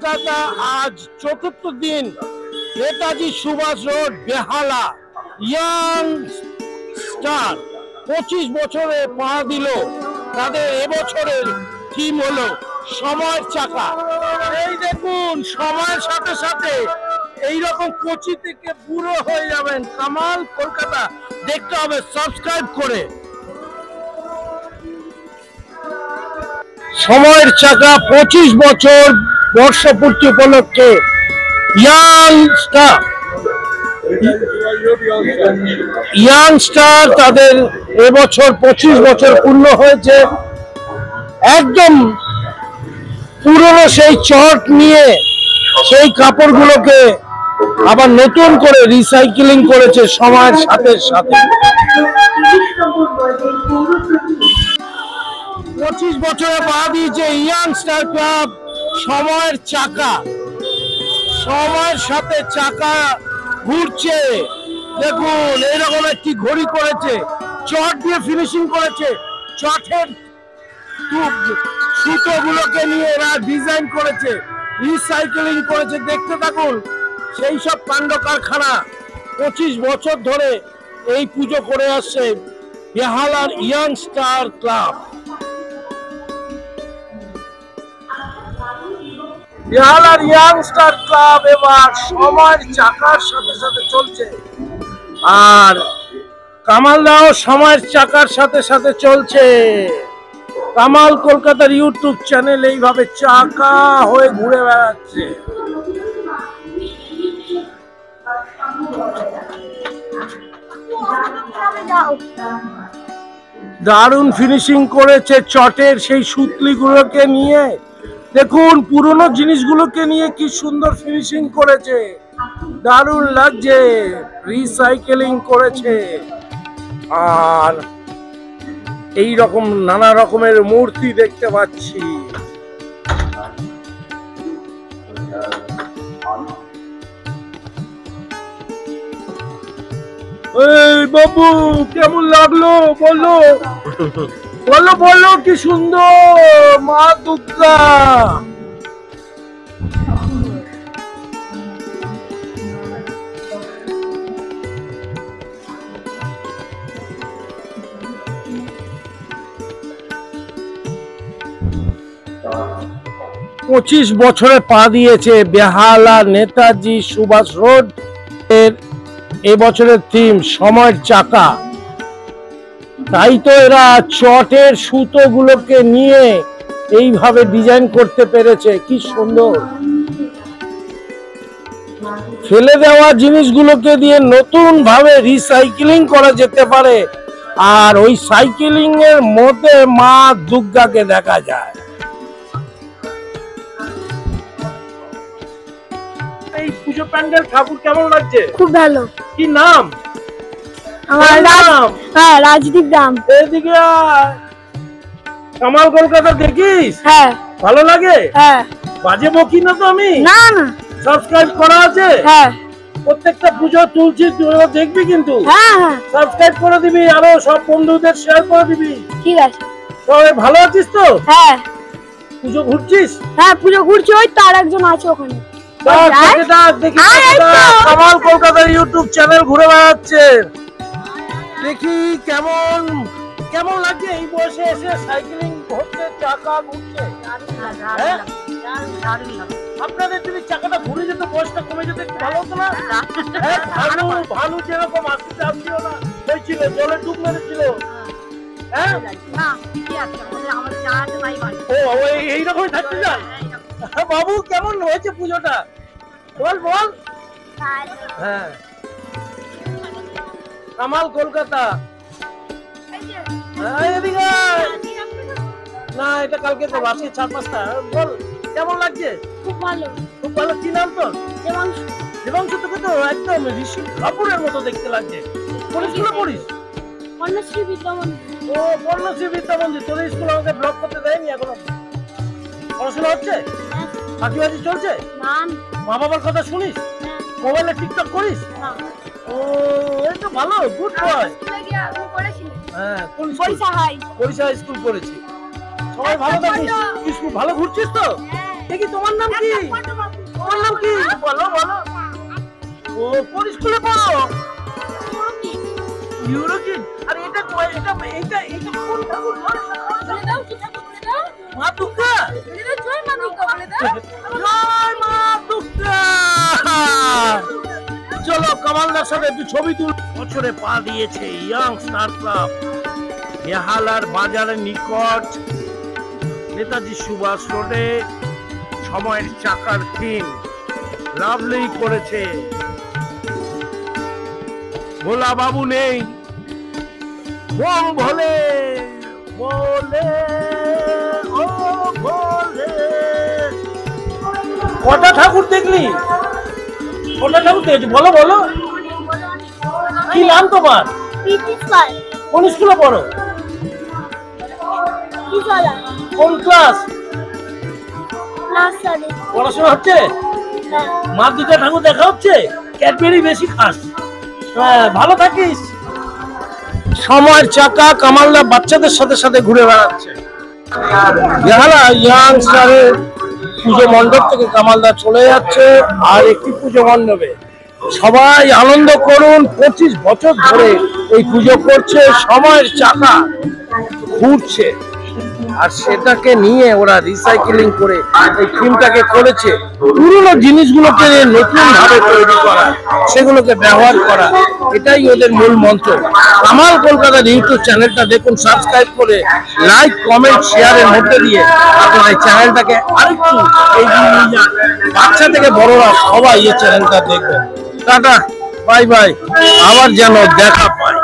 কলকাতা আজ চতুর্থ দিন নেতাজি সুভাষ রোড বেহালা ইয়াং স্টার 25 বছরে পা দিল। তাদের এবছরের থিম হলো সময়ের চাকা। এই দেখুন, সময়ের সাথে সাথে এইরকম কোচি থেকে বুড়ো হয়ে যাবেন। কামাল কলকাতা দেখতে হবে সাবস্ক্রাইব করে। সময়ের চাকা 25 বছর বর্ষপূর্তি উপলক্ষে ইয়াং স্টার তাদের এবছর 25 বছর পূর্ণ হয়েছে। একদম পুরনো সেই চট নিয়ে সেই কাপড়গুলোকে আবার নতুন করে রিসাইকেলিং করেছে সময়ের সাথে সাথে। 25 বছরে পা দিয়েছে ইয়াং স্টার ক্লাব সময়ের চাকা। সময়ের সাথে চাকা ঘুরছে। দেখুন, এইরকম একটি ঘড়ি করেছে, চট দিয়ে ফিনিশিং করেছে। চটের সুতো গুলোকে নিয়ে এরা ডিজাইন করেছে, রিসাইকেলিং করেছে। দেখতে থাকুন সেই সব কাণ্ড কারখানা। 25 বছর ধরে এই পুজো করে আসছে বেহালার ইয়াং স্টার ক্লাব। বেহালার ইয়াং স্টার ক্লাব এবার সময়ের চাকার সাথে সাথে চলছে, আর কামালদাও সময়ের চাকার সাথে সাথে চলছে। কামাল কলকাতার ইউটিউব চ্যানেল এইভাবে চাকা হয়ে ঘুরে বেড়াচ্ছে। দারুণ ফিনিশিং করেছে চটের সেই সুতলি গুলোকে নিয়ে। দেখুন, পুরনো জিনিসগুলোকে নিয়ে কি সুন্দর ফিনিশিং করেছে, দারুণ লাগছে। রিসাইকেলিং করেছে, আর এই রকম নানা রকমের মূর্তি দেখতে পাচ্ছি। এই বাবু, কেমন লাগলো বলো বলো বলো, কি সুন্দর মা দুর্গা। পঁচিশ বছরে পা দিয়েছে বেহালা নেতাজি সুভাষ রোড এর এবছরের থিম সময়ের চাকা। তাই তো এরা চটের সুতো গুলোকে নিয়ে এইভাবে ডিজাইন করতে পেরেছে, কি সুন্দর। ফেলে দেওয়া জিনিসগুলোকে দিয়ে নতুন ভাবে রিসাইকেলিং করা যেতে পারে, আর ওই সাইকেলিং এর মধ্যে মা দুর্গাকে দেখা যায়। এই পুজো প্যান্ডেল ঠাকুর কেমন লাগছে? খুব ভালো। কি নাম? আমার নাম রাজদীপ রাম। এদিকে কামাল কলকাতা দেখিস? হ্যাঁ। ভালো লাগে? হ্যাঁ। বাজে বকি না তো আমি? না না। সাবস্ক্রাইব করা আছে? হ্যাঁ। প্রত্যেকটা পুজো তুলছি, তুই দেখবি কিন্তু। হ্যাঁ হ্যাঁ। সাবস্ক্রাইব করে দিবি, আরো সব বন্ধুদের শেয়ার করে দিবি। ঠিক আছে। সবাই ভালো আছিস তো? হ্যাঁ। পুজো ঘুরছিস? হ্যাঁ, পুজো ঘুরছি। ওই তো আরেকজন আছে ওখানে। কামাল কলকাতার ইউটিউব চ্যানেল ঘুরে বেড়াচ্ছে। দেখি কেমন কেমন লাগছে এই বয়সে এসে সাইকেলিং হচ্ছে, চাকা ঘুরছে। আপনাদের যদি চাকাটা ঘুরে যেত, বয়সটা কমে যেত, একটু ভালো হতো না? ভালু ভালু যেরকম আসতে আসছিল না, হয়েছিল, জলে ডুব মেরেছিল। হ্যাঁ, ও এইরকমই থাকতে যায়। বাবু, কেমন হয়েছে পুজোটা? বল বল। হ্যাঁ, কামাল কলকাতা। না, এটা কালকে তো আজকে 4-5টা। বল, কেমন লাগছে? খুব ভালো। খুব ভালো। কি নাম তোর? দেবাংশু। দেবাংশু, তোকে তো একদম ঋষি কাপুরের মতো দেখতে লাগছে। কোন স্কুলে পড়িস? কন্যাশ্রী বিদ্যা মন্দির। ও, কন্যাশ্রী বিদ্যা মন্দির। তোর স্কুল আমাকে ব্লক করতে দেয়নি এখনো? পড়াশোনা হচ্ছে? ফাঁকিবাজি চলছে? না। মা বাবার কথা শুনিস? মোবাইলে টিকটক করিস? না। ও, এই তো ভালো, গুড বয়। হ্যাঁ, কোন school? Barisha high. Barisha school পড়েছি। সবাই ভালো থাকিস। স্কুল ভালো ঘুরছিস তো? দেখি তোমার নাম কি? তোমার নাম কি? বলো বলো। ও কোন স্কুলে পড়ো? ইউরোকিড। আর এটা কোন ঠাকুর? মা দুর্গা। জয় মা দুর্গা। চলো কামালদার সাথে একটু ছবি তুল। বছরে পা দিয়েছে ইয়াং স্টার ক্লাব বেহালার বাজারের নিকট নেতাজি সুভাষ রোডে সময়ের চাকার থিম লাভলি করেছে। ভোলা বাবু নেই বং ভোলে বলে ও ভোলে। কটা ঠাকুর দেখলি? কটা ঠাকুর দেখেছি বলো বলো। কি নাম তোমার? কোন স্কুলে পড়ো? কোন ক্লাস? পড়াশোনা হচ্ছে? মা দুর্গা ঠাকুর দেখা হচ্ছে? ক্যাডবেরি বেশি খাস। হ্যাঁ ভালো থাকিস। সময়ের চাকা কামালদা বাচ্চাদের সাথে সাথে ঘুরে বেড়াচ্ছে। বেহালা ইয়াং স্টারের পুজো মণ্ডপ থেকে কামালদা চলে যাচ্ছে আর একটি পুজো মণ্ডপে। সবাই আনন্দ করুন। 25 বছর ধরে এই পুজো করছে। সময়ের চাকা ঘুরছে আর সেটাকে নিয়ে ওরা রিসাইকেলিং করে এই থিমটাকে করেছে। পুরনো জিনিসগুলোকে নতুন ভাবে তৈরি করা, সেগুলোকে ব্যবহার করা, এটাই ওদের মূল মন্ত্র। কামাল কলকাতার ইউটিউব চ্যানেলটা দেখুন, সাবস্ক্রাইব করে লাইক কমেন্ট শেয়ারের মধ্যে দিয়ে আপনারা এই চ্যানেলটাকে আরেকটু এগিয়ে নিয়ে যান। বাচ্চা থেকে বড়রা সবাই এই চ্যানেলটা দেখবেন। টাটা বাই বাই, আবার যেন দেখা পায়।